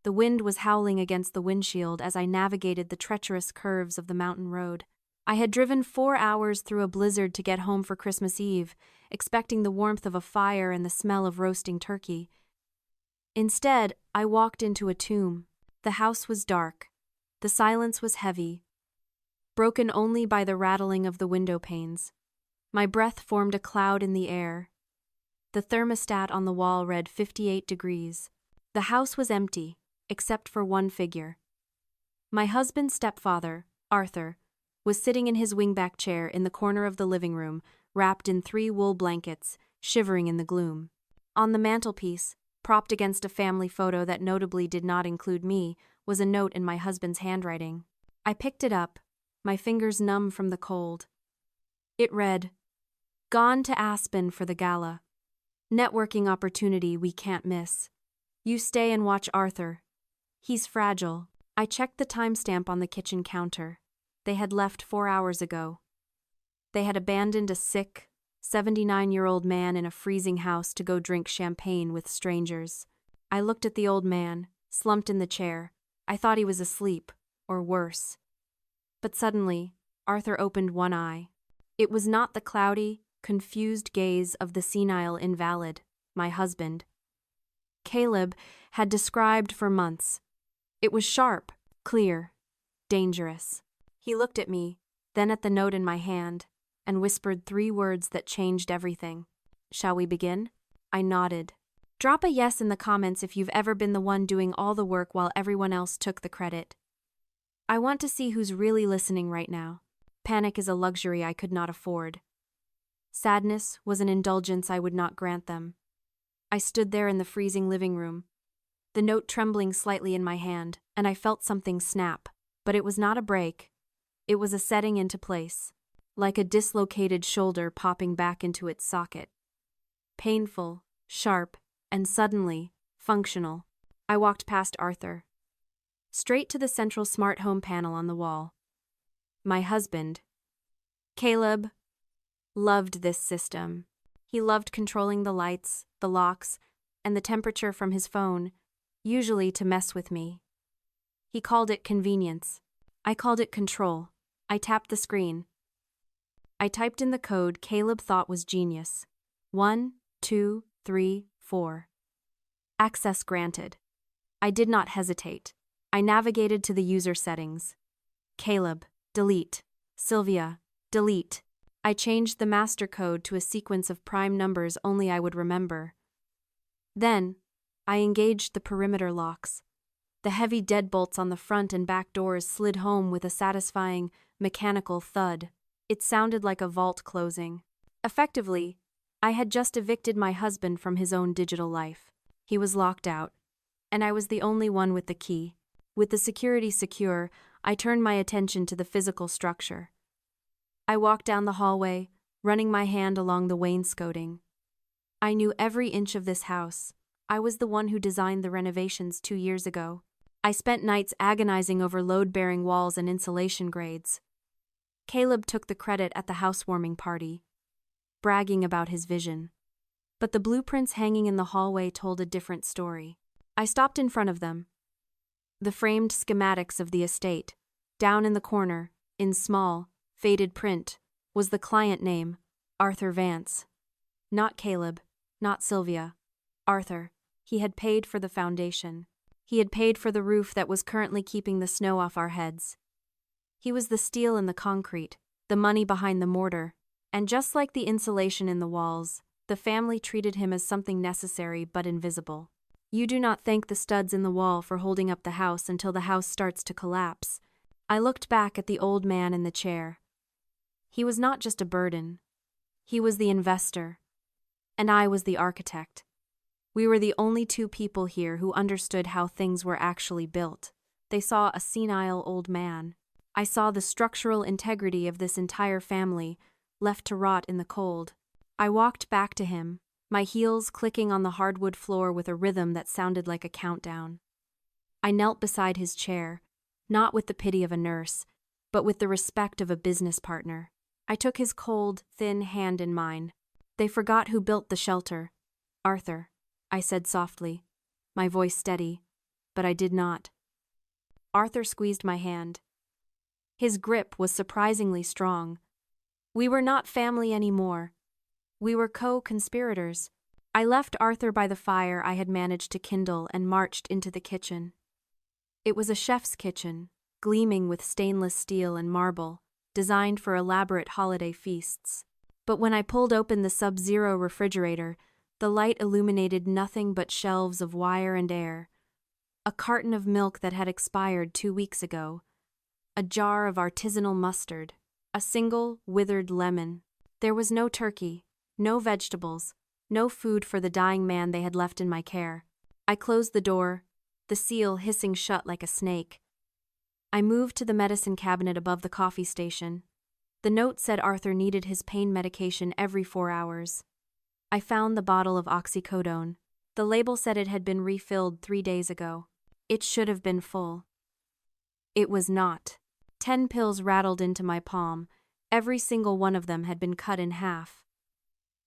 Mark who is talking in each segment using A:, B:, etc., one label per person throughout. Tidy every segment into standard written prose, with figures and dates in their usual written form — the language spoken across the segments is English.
A: The wind was howling against the windshield as I navigated the treacherous curves of the mountain road. I had driven 4 hours through a blizzard to get home for Christmas Eve, expecting the warmth of a fire and the smell of roasting turkey. Instead, I walked into a tomb. The house was dark. The silence was heavy, broken only by the rattling of the window panes. My breath formed a cloud in the air. The thermostat on the wall read 58 degrees. The house was empty, except for one figure. My husband's stepfather, Arthur, was sitting in his wingback chair in the corner of the living room, wrapped in 3 wool blankets, shivering in the gloom. On the mantelpiece, propped against a family photo that notably did not include me, was a note in my husband's handwriting. I picked it up, my fingers numb from the cold. It read, "Gone to Aspen for the gala. Networking opportunity we can't miss. You stay and watch Arthur. He's fragile." I checked the timestamp on the kitchen counter. They had left 4 hours ago. They had abandoned a sick, 79-year-old man in a freezing house to go drink champagne with strangers. I looked at the old man, slumped in the chair. I thought he was asleep, or worse. But suddenly, Arthur opened one eye. It was not the cloudy, confused gaze of the senile invalid, my husband. Caleb had described for months. It was sharp, clear, dangerous. He looked at me, then at the note in my hand, and whispered 3 words that changed everything. "Shall we begin?" I nodded. Drop a yes in the comments if you've ever been the one doing all the work while everyone else took the credit. I want to see who's really listening right now. Panic is a luxury I could not afford. Sadness was an indulgence I would not grant them. I stood there in the freezing living room, the note trembling slightly in my hand, and I felt something snap. But it was not a break. It was a setting into place, like a dislocated shoulder popping back into its socket. Painful, sharp, and suddenly functional. I walked past Arthur, straight to the central smart home panel on the wall. My husband, Caleb, loved this system. He loved controlling the lights, the locks, and the temperature from his phone, usually to mess with me. He called it convenience. I called it control. I tapped the screen. I typed in the code Caleb thought was genius. 1, 2, 3, 4. Access granted. I did not hesitate. I navigated to the user settings. Caleb, delete. Sylvia, delete. I changed the master code to a sequence of prime numbers only I would remember. Then, I engaged the perimeter locks. The heavy deadbolts on the front and back doors slid home with a satisfying, mechanical thud. It sounded like a vault closing. Effectively, I had just evicted my husband from his own digital life. He was locked out, and I was the only one with the key. With the security secure, I turned my attention to the physical structure. I walked down the hallway, running my hand along the wainscoting. I knew every inch of this house. I was the one who designed the renovations 2 years ago. I spent nights agonizing over load-bearing walls and insulation grades. Caleb took the credit at the housewarming party, bragging about his vision. But the blueprints hanging in the hallway told a different story. I stopped in front of them. The framed schematics of the estate. Down in the corner, in small, faded print, was the client name, Arthur Vance. Not Caleb, not Sylvia. Arthur. He had paid for the foundation. He had paid for the roof that was currently keeping the snow off our heads. He was the steel in the concrete, the money behind the mortar, and just like the insulation in the walls, the family treated him as something necessary but invisible. You do not thank the studs in the wall for holding up the house until the house starts to collapse. I looked back at the old man in the chair. He was not just a burden. He was the investor. And I was the architect. We were the only 2 people here who understood how things were actually built. They saw a senile old man. I saw the structural integrity of this entire family, left to rot in the cold. I walked back to him, my heels clicking on the hardwood floor with a rhythm that sounded like a countdown. I knelt beside his chair, not with the pity of a nurse, but with the respect of a business partner. I took his cold, thin hand in mine. They forgot who built the shelter. Arthur, I said softly, my voice steady, but I did not. Arthur squeezed my hand. His grip was surprisingly strong. We were not family anymore. We were co-conspirators. I left Arthur by the fire I had managed to kindle and marched into the kitchen. It was a chef's kitchen, gleaming with stainless steel and marble, designed for elaborate holiday feasts. But when I pulled open the Sub-Zero refrigerator, the light illuminated nothing but shelves of wire and air, a carton of milk that had expired 2 weeks ago, a jar of artisanal mustard, a single withered lemon. There was no turkey, no vegetables, no food for the dying man they had left in my care. I closed the door, the seal hissing shut like a snake. I moved to the medicine cabinet above the coffee station. The note said Arthur needed his pain medication every 4 hours. I found the bottle of oxycodone. The label said it had been refilled 3 days ago. It should have been full. It was not. 10 pills rattled into my palm. Every single one of them had been cut in half.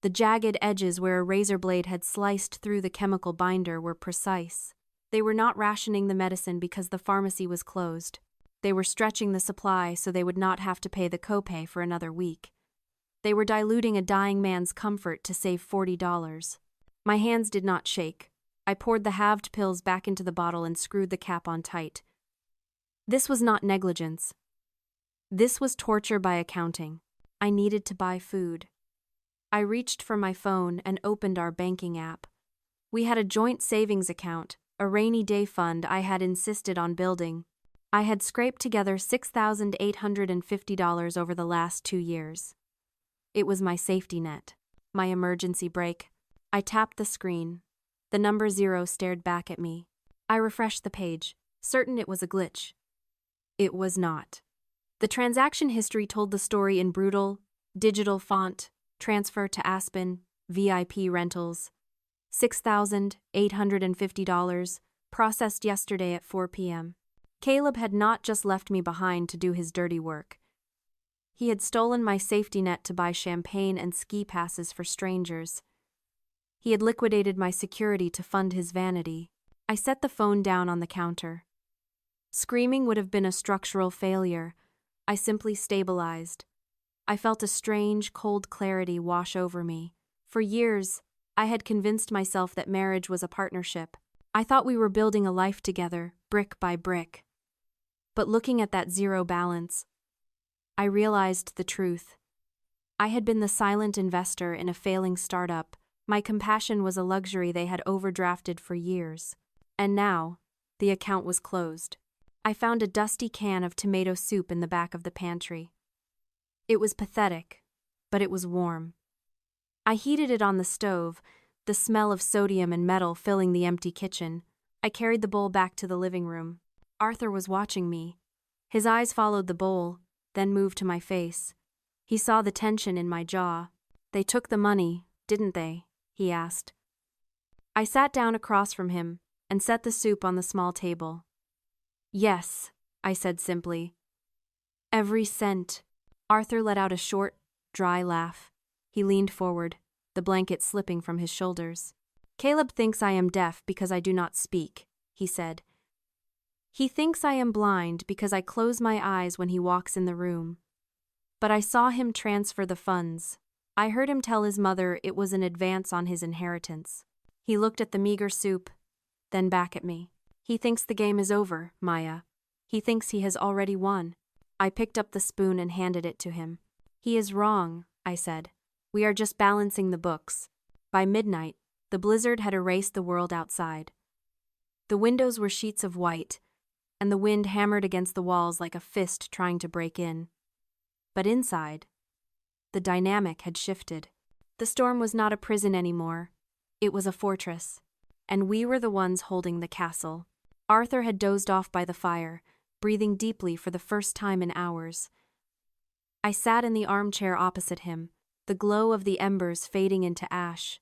A: The jagged edges where a razor blade had sliced through the chemical binder were precise. They were not rationing the medicine because the pharmacy was closed. They were stretching the supply so they would not have to pay the copay for another week. They were diluting a dying man's comfort to save $40. My hands did not shake. I poured the halved pills back into the bottle and screwed the cap on tight. This was not negligence. This was torture by accounting. I needed to buy food. I reached for my phone and opened our banking app. We had a joint savings account, a rainy day fund I had insisted on building. I had scraped together $6,850 over the last 2 years. It was my safety net, my emergency brake. I tapped the screen. The number 0 stared back at me. I refreshed the page, certain it was a glitch. It was not. The transaction history told the story in brutal, digital font, transfer to Aspen, VIP rentals. $6,850, processed yesterday at 4 p.m. Caleb had not just left me behind to do his dirty work. He had stolen my safety net to buy champagne and ski passes for strangers. He had liquidated my security to fund his vanity. I set the phone down on the counter. Screaming would have been a structural failure. I simply stabilized. I felt a strange, cold clarity wash over me. For years, I had convinced myself that marriage was a partnership. I thought we were building a life together, brick by brick. But looking at that 0 balance, I realized the truth. I had been the silent investor in a failing startup. My compassion was a luxury they had overdrafted for years. And now, the account was closed. I found a dusty can of tomato soup in the back of the pantry. It was pathetic, but it was warm. I heated it on the stove, the smell of sodium and metal filling the empty kitchen. I carried the bowl back to the living room. Arthur was watching me. His eyes followed the bowl, then moved to my face. He saw the tension in my jaw. "They took the money, didn't they?" he asked. I sat down across from him and set the soup on the small table. "Yes," I said simply. "Every cent." Arthur let out a short, dry laugh. He leaned forward, the blanket slipping from his shoulders. "Caleb thinks I am deaf because I do not speak," he said. "He thinks I am blind because I close my eyes when he walks in the room. But I saw him transfer the funds. I heard him tell his mother it was an advance on his inheritance." He looked at the meager soup, then back at me. "He thinks the game is over, Maya. He thinks he has already won." I picked up the spoon and handed it to him. "He is wrong," I said. "We are just balancing the books." By midnight, the blizzard had erased the world outside. The windows were sheets of white, and the wind hammered against the walls like a fist trying to break in. But inside, the dynamic had shifted. The storm was not a prison anymore. It was a fortress, and we were the ones holding the castle. Arthur had dozed off by the fire, breathing deeply for the first time in hours. I sat in the armchair opposite him, the glow of the embers fading into ash.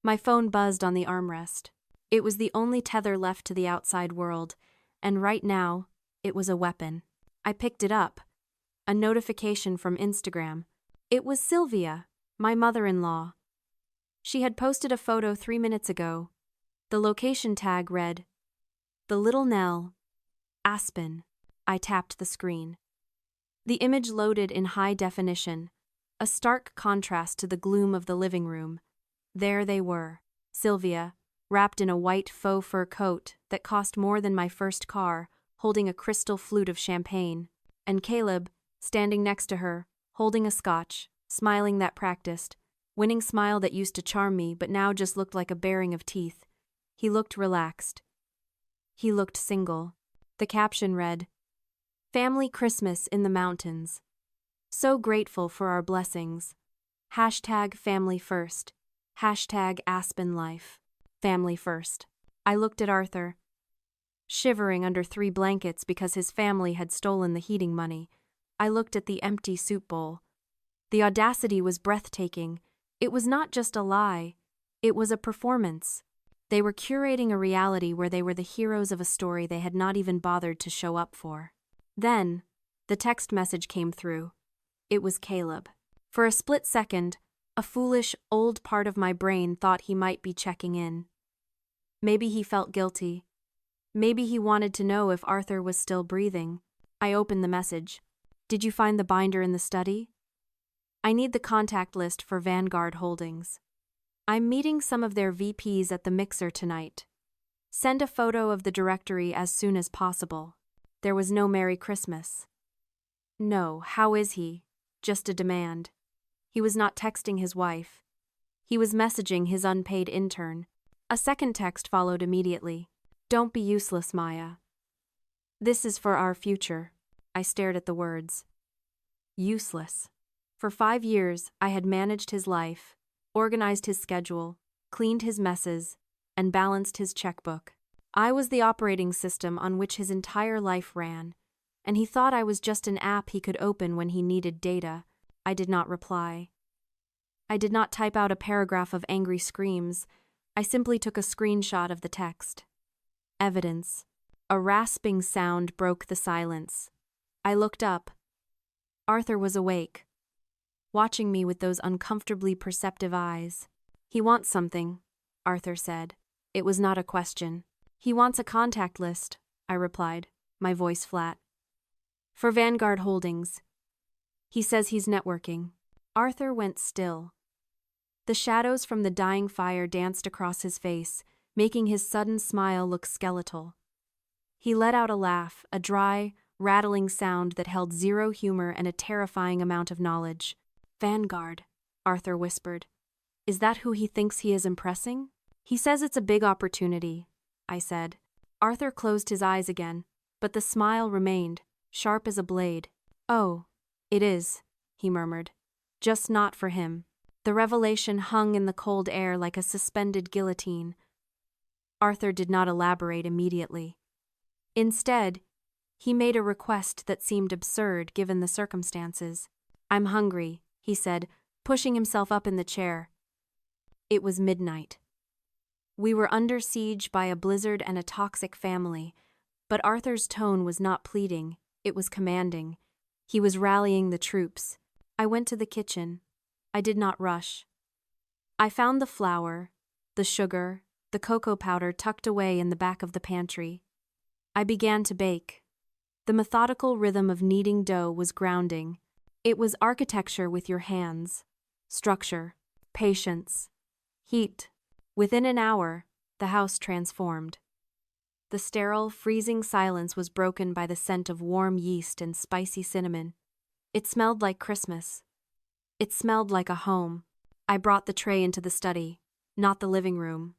A: My phone buzzed on the armrest. It was the only tether left to the outside world, and right now, it was a weapon. I picked it up. A notification from Instagram. It was Sylvia, my mother-in-law. She had posted a photo 3 minutes ago. The location tag read, The little Nell. Aspen. I tapped the screen. The image loaded in high definition, a stark contrast to the gloom of the living room. There they were, Sylvia, wrapped in a white faux fur coat that cost more than my first car, holding a crystal flute of champagne, and Caleb, standing next to her, holding a scotch, smiling that practiced, winning smile that used to charm me but now just looked like a baring of teeth. He looked relaxed. He looked single. The caption read, "Family Christmas in the mountains. So grateful for our blessings. Hashtag family first. Hashtag Aspen life. Family first." I looked at Arthur, shivering under 3 blankets because his family had stolen the heating money. I looked at the empty soup bowl. The audacity was breathtaking. It was not just a lie. It was a performance. They were curating a reality where they were the heroes of a story they had not even bothered to show up for. Then, the text message came through. It was Caleb. For a split second, a foolish, old part of my brain thought he might be checking in. Maybe he felt guilty. Maybe he wanted to know if Arthur was still breathing. I opened the message. "Did you find the binder in the study? I need the contact list for Vanguard Holdings. I'm meeting some of their VPs at the mixer tonight. Send a photo of the directory as soon as possible." There was no Merry Christmas. No, how is he? Just a demand. He was not texting his wife. He was messaging his unpaid intern. A second text followed immediately. "Don't be useless, Maya. This is for our future." I stared at the words. Useless. For 5 years, I had managed his life, organized his schedule, cleaned his messes, and balanced his checkbook. I was the operating system on which his entire life ran, and he thought I was just an app he could open when he needed data. I did not reply. I did not type out a paragraph of angry screams. I simply took a screenshot of the text. Evidence. A rasping sound broke the silence. I looked up. Arthur was awake, watching me with those uncomfortably perceptive eyes. "He wants something," Arthur said. It was not a question. "He wants a contact list," I replied, my voice flat. "For Vanguard Holdings. He says he's networking." Arthur went still. The shadows from the dying fire danced across his face, making his sudden smile look skeletal. He let out a laugh, a dry, rattling sound that held zero humor and a terrifying amount of knowledge. "Vanguard," Arthur whispered. "Is that who he thinks he is impressing?" "He says it's a big opportunity," I said. Arthur closed his eyes again, but the smile remained, sharp as a blade. "Oh, it is," he murmured. "Just not for him." The revelation hung in the cold air like a suspended guillotine. Arthur did not elaborate immediately. Instead, he made a request that seemed absurd given the circumstances. "I'm hungry," he said, pushing himself up in the chair. It was midnight. We were under siege by a blizzard and a toxic family, but Arthur's tone was not pleading, it was commanding. He was rallying the troops. I went to the kitchen. I did not rush. I found the flour, the sugar, the cocoa powder tucked away in the back of the pantry. I began to bake. The methodical rhythm of kneading dough was grounding. It was architecture with your hands. Structure, patience, heat. Within an hour, the house transformed. The sterile, freezing silence was broken by the scent of warm yeast and spicy cinnamon. It smelled like Christmas. It smelled like a home. I brought the tray into the study, not the living room.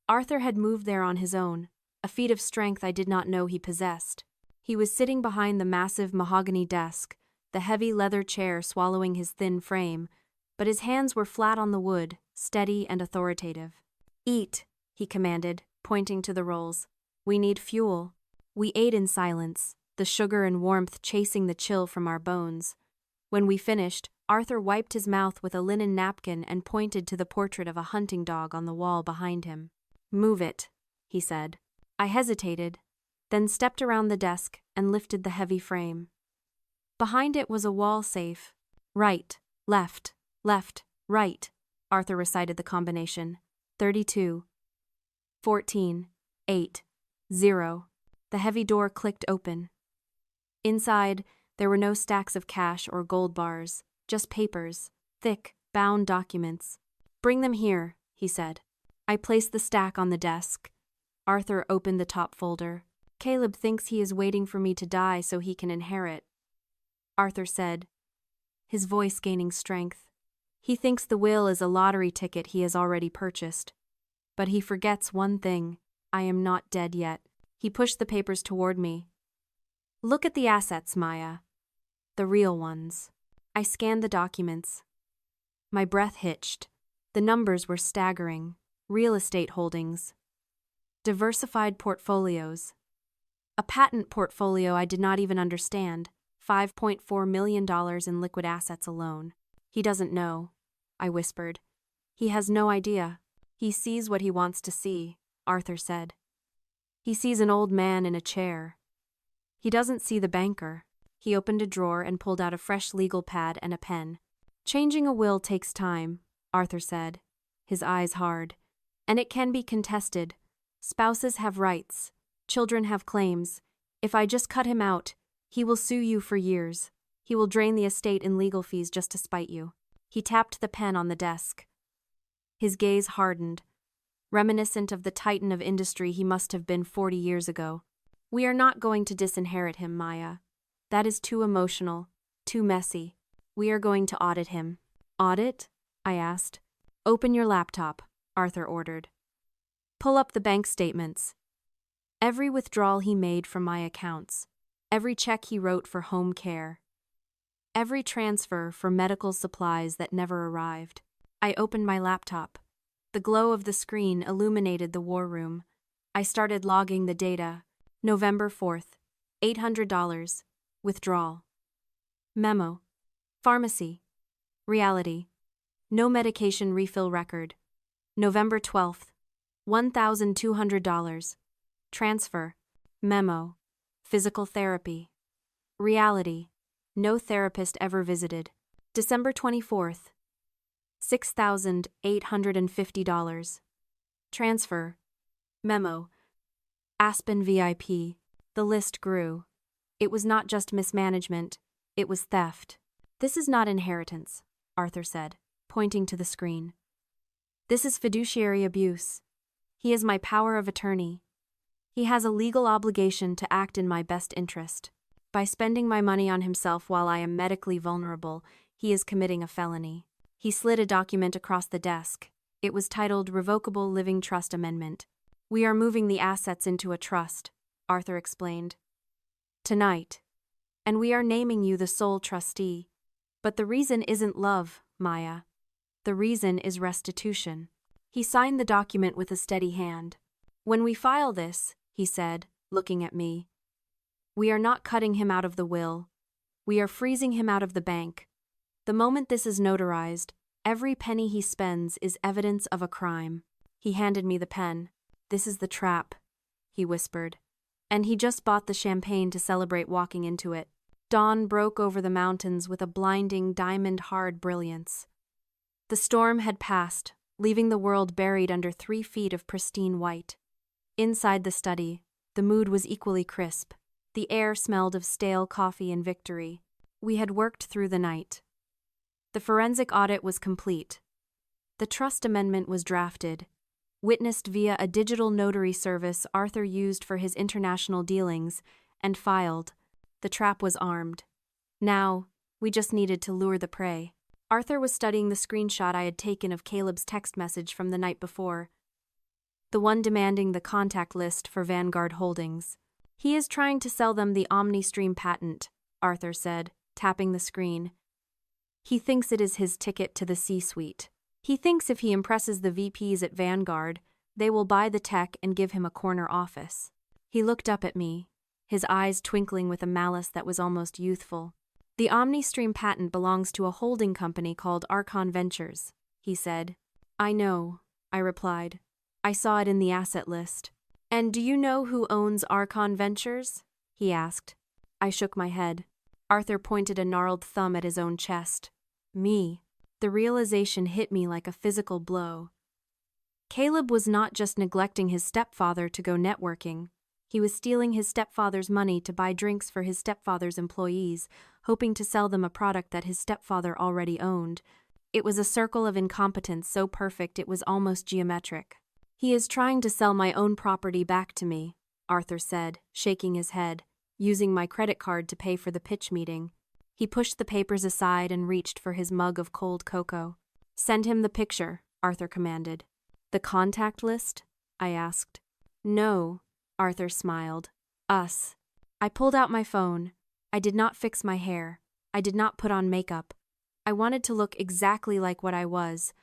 A: Arthur had moved there on his own, a feat of strength I did not know he possessed. He was sitting behind the massive mahogany desk, the heavy leather chair swallowing his thin frame, but his hands were flat on the wood, steady and authoritative. "Eat," he commanded, pointing to the rolls. "We need fuel." We ate in silence, the sugar and warmth chasing the chill from our bones. When we finished, Arthur wiped his mouth with a linen napkin and pointed to the portrait of a hunting dog on the wall behind him. "Move it," he said. I hesitated, then stepped around the desk and lifted the heavy frame. Behind it was a wall safe. "Right, left, right," Arthur recited the combination. 32, 14, 8. 0. The heavy door clicked open. Inside, there were no stacks of cash or gold bars, just papers, thick, bound documents. "Bring them here," he said. I placed the stack on the desk. Arthur opened the top folder. "Caleb thinks he is waiting for me to die so he can inherit," Arthur said, his voice gaining strength. "He thinks the will is a lottery ticket he has already purchased. But he forgets one thing. I am not dead yet." He pushed the papers toward me. "Look at the assets, Maya. The real ones." I scanned the documents. My breath hitched. The numbers were staggering. Real estate holdings. Diversified portfolios. A patent portfolio I did not even understand. $5.4 million in liquid assets alone. "He doesn't know," I whispered. "He has no idea. He sees what he wants to see," Arthur said. "He sees an old man in a chair. He doesn't see the banker." He opened a drawer and pulled out a fresh legal pad and a pen. "Changing a will takes time," Arthur said, his eyes hard. "And it can be contested. Spouses have rights. Children have claims. If I just cut him out, he will sue you for years. He will drain the estate in legal fees just to spite you." He tapped the pen on the desk. His gaze hardened, reminiscent of the titan of industry he must have been 40 years ago. "We are not going to disinherit him, Maya. That is too emotional, too messy. We are going to audit him." "Audit?" I asked. "Open your laptop," Arthur ordered. "Pull up the bank statements. Every withdrawal he made from my accounts. Every check he wrote for home care. Every transfer for medical supplies that never arrived." I opened my laptop. The glow of the screen illuminated the war room. I started logging the data. November 4th, $800. Withdrawal. Memo. Pharmacy. Reality. No medication refill record. November 12th, $1,200. Transfer. Memo. Physical therapy. Reality. No therapist ever visited. December 24th, $6,850. Transfer. Memo. Aspen VIP. The list grew. It was not just mismanagement, it was theft. "This is not inheritance," Arthur said, pointing to the screen. "This is fiduciary abuse. He is my power of attorney. He has a legal obligation to act in my best interest. By spending my money on himself while I am medically vulnerable, he is committing a felony." He slid a document across the desk. It was titled Revocable Living Trust Amendment. "We are moving the assets into a trust," Arthur explained. "Tonight. And we are naming you the sole trustee. But the reason isn't love, Maya. The reason is restitution." He signed the document with a steady hand. "When we file this," he said, looking at me, "we are not cutting him out of the will. We are freezing him out of the bank. The moment this is notarized, every penny he spends is evidence of a crime." He handed me the pen. "This is the trap," he whispered. And he just bought the champagne to celebrate walking into it. Dawn broke over the mountains with a blinding, diamond-hard brilliance. The storm had passed, leaving the world buried under 3 feet of pristine white. Inside the study, the mood was equally crisp. The air smelled of stale coffee and victory. We had worked through the night. The forensic audit was complete. The trust amendment was drafted, witnessed via a digital notary service Arthur used for his international dealings, and filed. The trap was armed. Now, we just needed to lure the prey. Arthur was studying the screenshot I had taken of Caleb's text message from the night before, the one demanding the contact list for Vanguard Holdings. "He is trying to sell them the OmniStream patent," Arthur said, tapping the screen. "He thinks it is his ticket to the C-suite. He thinks if he impresses the VPs at Vanguard, they will buy the tech and give him a corner office." He looked up at me, his eyes twinkling with a malice that was almost youthful. "The OmniStream patent belongs to a holding company called Archon Ventures," he said. "I know," I replied. "I saw it in the asset list." "And do you know who owns Archon Ventures?" he asked. I shook my head. Arthur pointed a gnarled thumb at his own chest. "Me." The realization hit me like a physical blow. Caleb was not just neglecting his stepfather to go networking. He was stealing his stepfather's money to buy drinks for his stepfather's employees, hoping to sell them a product that his stepfather already owned. It was a circle of incompetence so perfect it was almost geometric. "He is trying to sell my own property back to me," Arthur said, shaking his head, using my credit card to pay for the pitch meeting. He pushed the papers aside and reached for his mug of cold cocoa. "Send him the picture," Arthur commanded. "The contact list?" I asked. "No," Arthur smiled. "Us." I pulled out my phone. I did not fix my hair. I did not put on makeup. I wanted to look exactly like what I was,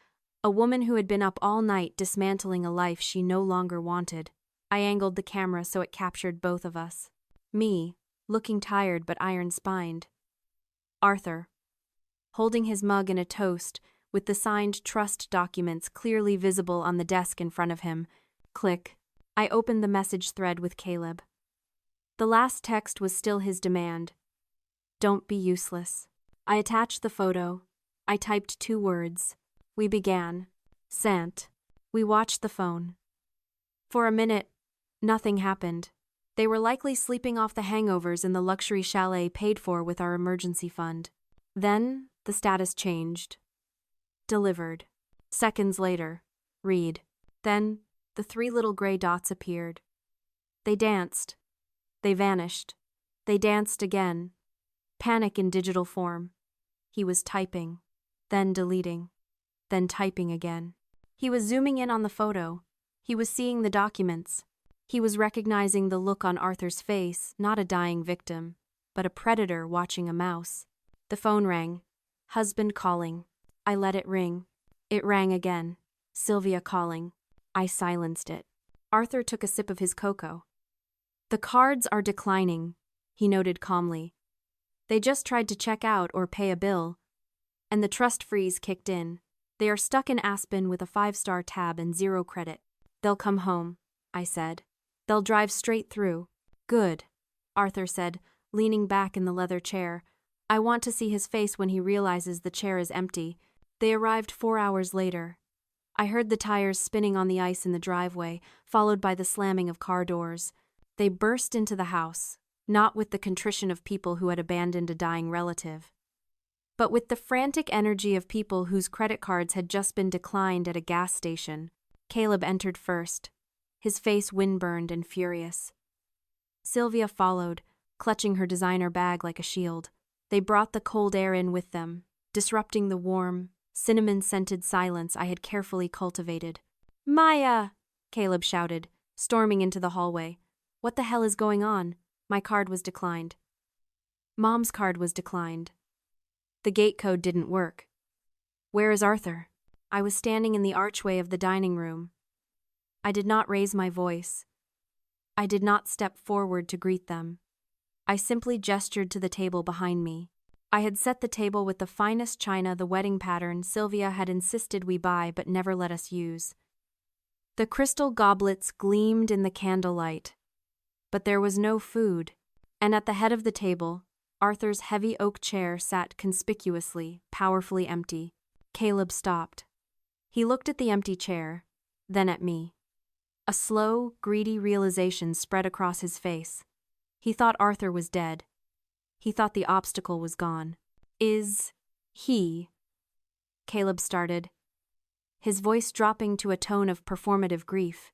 A: a woman who had been up all night dismantling a life she no longer wanted. I angled the camera so it captured both of us. Me, looking tired but iron-spined. Arthur, holding his mug in a toast, with the signed trust documents clearly visible on the desk in front of him. Click. I opened the message thread with Caleb. The last text was still his demand. "Don't be useless." I attached the photo. I typed 2 words. We began. Sant. We watched the phone. For a minute, nothing happened. They were likely sleeping off the hangovers in the luxury chalet paid for with our emergency fund. Then, the status changed. Delivered. Seconds later, read. Then, the 3 little gray dots appeared. They danced. They vanished. They danced again. Panic in digital form. He was typing, then deleting, then typing again. He was zooming in on the photo. He was seeing the documents. He was recognizing the look on Arthur's face, not a dying victim, but a predator watching a mouse. The phone rang. Husband calling. I let it ring. It rang again. Sylvia calling. I silenced it. Arthur took a sip of his cocoa. "The cards are declining," he noted calmly. "They just tried to check out or pay a bill, and the trust freeze kicked in. They are stuck in Aspen with a 5-star tab and 0 credit. They'll come home," I said. "They'll drive straight through." "Good," Arthur said, leaning back in the leather chair. "I want to see his face when he realizes the chair is empty." They arrived 4 hours later. I heard the tires spinning on the ice in the driveway, followed by the slamming of car doors. They burst into the house, not with the contrition of people who had abandoned a dying relative, but with the frantic energy of people whose credit cards had just been declined at a gas station. Caleb entered first, his face windburned and furious. Sylvia followed, clutching her designer bag like a shield. They brought the cold air in with them, disrupting the warm, cinnamon-scented silence I had carefully cultivated. "Maya!" Caleb shouted, storming into the hallway. "What the hell is going on?" My card was declined. Mom's card was declined. The gate code didn't work. "Where is Arthur?" I was standing in the archway of the dining room. I did not raise my voice. I did not step forward to greet them. I simply gestured to the table behind me. I had set the table with the finest china, the wedding pattern Sylvia had insisted we buy but never let us use. The crystal goblets gleamed in the candlelight. But there was no food, and at the head of the table, Arthur's heavy oak chair sat conspicuously, powerfully empty. Caleb stopped. He looked at the empty chair, then at me. A slow, greedy realization spread across his face. He thought Arthur was dead. He thought the obstacle was gone. "Is he?" Caleb started, his voice dropping to a tone of performative grief.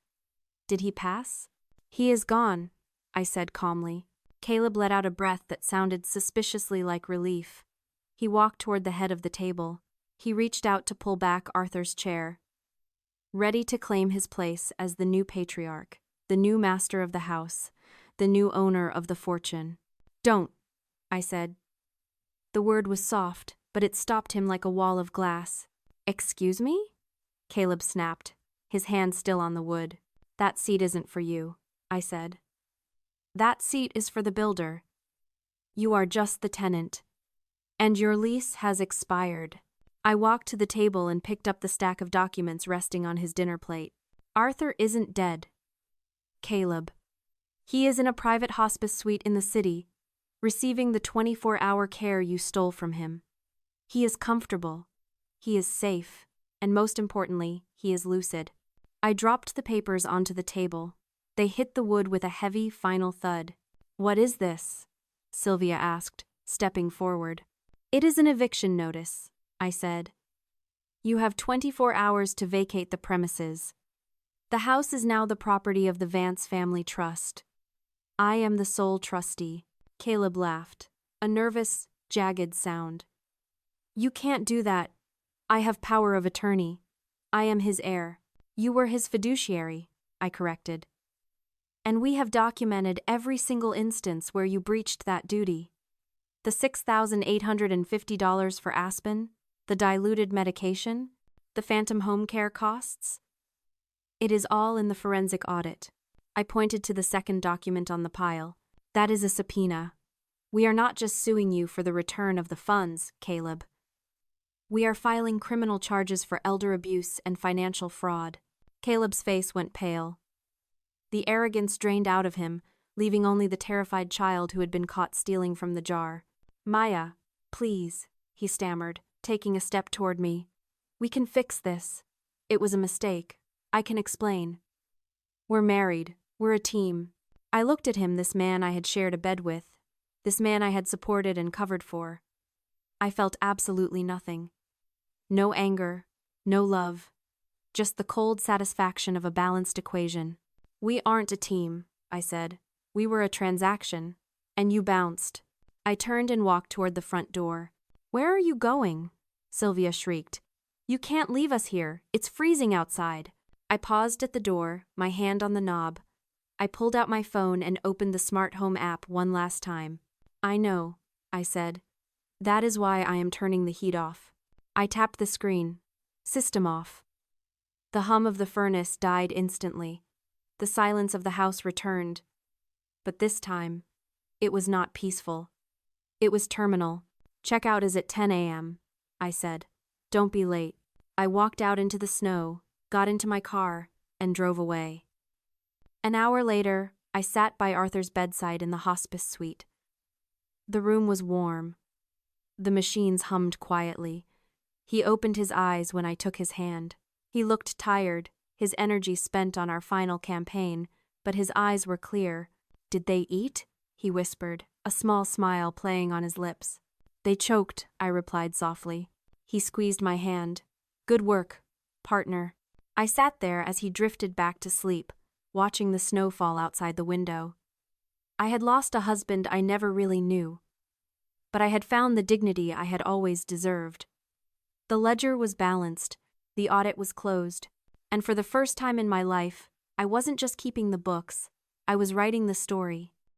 A: "Did he pass?" "He is gone," I said calmly. Caleb let out a breath that sounded suspiciously like relief. He walked toward the head of the table. He reached out to pull back Arthur's chair, ready to claim his place as the new patriarch, the new master of the house, the new owner of the fortune. "Don't," I said. The word was soft, but it stopped him like a wall of glass. "Excuse me?" Caleb snapped, his hand still on the wood. "That seat isn't for you," I said. "That seat is for the builder. You are just the tenant. And your lease has expired." I walked to the table and picked up the stack of documents resting on his dinner plate. "Arthur isn't dead, Caleb. He is in a private hospice suite in the city, receiving the 24-hour care you stole from him. He is comfortable. He is safe. And most importantly, he is lucid." I dropped the papers onto the table. They hit the wood with a heavy, final thud. "What is this?" Sylvia asked, stepping forward. "It is an eviction notice," I said. "You have 24 hours to vacate the premises. The house is now the property of the Vance Family Trust. I am the sole trustee." Caleb laughed, a nervous, jagged sound. "You can't do that. I have power of attorney. I am his heir." "You were his fiduciary," I corrected. "And we have documented every single instance where you breached that duty. The $6,850 for Aspen, the diluted medication, the phantom home care costs. It is all in the forensic audit." I pointed to the second document on the pile. "That is a subpoena. We are not just suing you for the return of the funds, Caleb. We are filing criminal charges for elder abuse and financial fraud." Caleb's face went pale. The arrogance drained out of him, leaving only the terrified child who had been caught stealing from the jar. "Maya, please," he stammered, taking a step toward me. "We can fix this. It was a mistake. I can explain. We're married. We're a team." I looked at him, this man I had shared a bed with, this man I had supported and covered for. I felt absolutely nothing. No anger, no love, just the cold satisfaction of a balanced equation. "We aren't a team," I said. "We were a transaction, and you bounced." I turned and walked toward the front door. "Where are you going?" Sylvia shrieked. "You can't leave us here. It's freezing outside." I paused at the door, my hand on the knob. I pulled out my phone and opened the smart home app one last time. "I know," I said. "That is why I am turning the heat off." I tapped the screen. System off. The hum of the furnace died instantly. The silence of the house returned. But this time, it was not peaceful. It was terminal. "Checkout is at 10 a.m., I said. "Don't be late." I walked out into the snow, got into my car, and drove away. An hour later, I sat by Arthur's bedside in the hospice suite. The room was warm. The machines hummed quietly. He opened his eyes when I took his hand. He looked tired, his energy spent on our final campaign, but his eyes were clear. "Did they eat?" he whispered, a small smile playing on his lips. "They choked," I replied softly. He squeezed my hand. "Good work, partner." I sat there as he drifted back to sleep, watching the snow fall outside the window. I had lost a husband I never really knew, but I had found the dignity I had always deserved. The ledger was balanced, the audit was closed, and for the first time in my life, I wasn't just keeping the books, I was writing the story.